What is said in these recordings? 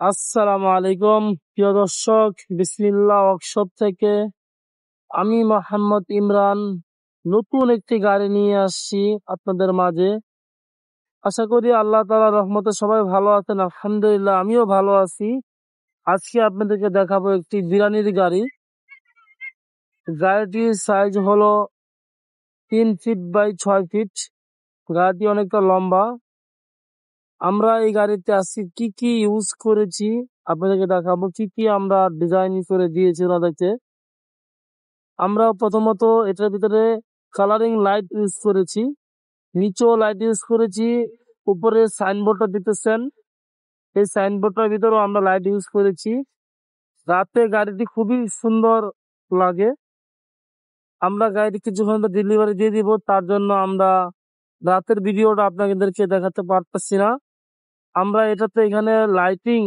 আসসালামু আলাইকুম প্রিয় দর্শক, বিসমিল্লাহ ওয়ার্কশপ থেকে আমি মোহাম্মদ ইমরান নতুন একটি গাড়ি নিয়ে আসছি আপনাদের মাঝে। আশা করি আল্লাহ তাআলার রহমতে সবাই ভালো আছেন। আলহামদুলিল্লাহ, আমিও ভালো আছি। আজকে আপনাদেরকে দেখাবো একটি বিরিয়ানির গাড়ি। গাড়িটির সাইজ হলো 3 ফিট বাই 6 ফিট। গাড়িটি অনেকটা লম্বা। আমরা এই গাড়িতে আজকে কি কি ইউজ করেছি আপনাদেরকে দেখাবো, কি কি আমরা ডিজাইন করে দিয়েছি ওনাদেরকে। আমরা প্রথমত এটার ভিতরে কালারিং লাইট ইউজ করেছি, নিচেও লাইট ইউজ করেছি। উপরে সাইনবোর্ডটা দিতেছেন, এই সাইনবোর্ডটার ভিতরেও আমরা লাইট ইউজ করেছি। রাতে গাড়িটি খুবই সুন্দর লাগে। আমরা গাড়িটি কিছুক্ষণ ডেলিভারি দিয়ে দিব, তার জন্য আমরা রাতের ভিডিওটা আপনাদেরকে দেখাতে পারতেছি না। আমরা এটাতে এখানে লাইটিং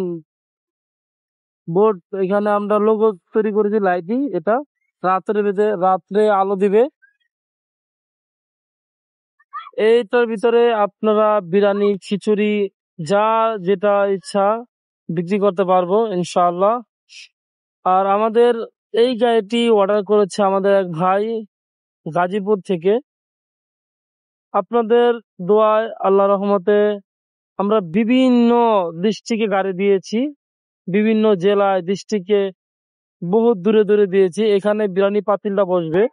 বোর্ড, এখানে আমরা লোগো তৈরি করেছি লাইটিং। এটা রাত্রে আলো দিবে। এইটার ভিতরে আপনারা বিরিয়ানি, খিচুড়ি, যা যেটা ইচ্ছা বিক্রি করতে পারবো ইনশাআল্লাহ। আর আমাদের এই গাড়িটি অর্ডার করেছে আমাদের এক ভাই গাজীপুর থেকে। আপনাদের দোয়ায়, আল্লাহ রহমতে আমরা বিভিন্ন ডিস্ট্রিক্টে গাড়ি দিয়েছি, বিভিন্ন জেলায়, ডিস্ট্রিক্টে, বহুত দূরে দূরে দিয়েছি। এখানে বিরিয়ানি পাতিলটা বসবে।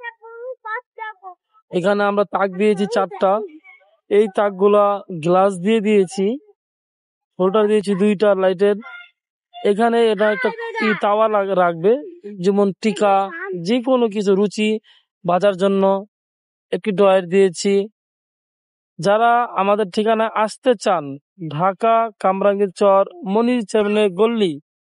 এখানে আমরা তাক দিয়েছি 4টা। এই তাকগুলা গ্লাস দিয়ে দিয়েছি, হোল্ডার দিয়েছি 2টা লাইটের। এখানে এটা একটা তাওয়া রাখবে, যেমন টিকা, যে কোনো কিছু রুচি ভাজার জন্য একটি ড্রয়ার দিয়েছি। যারা আমাদের ঠিকানায় আসতে চান, ঢাকা কামরাঙ্গীর চর মনির সামনে গল্লি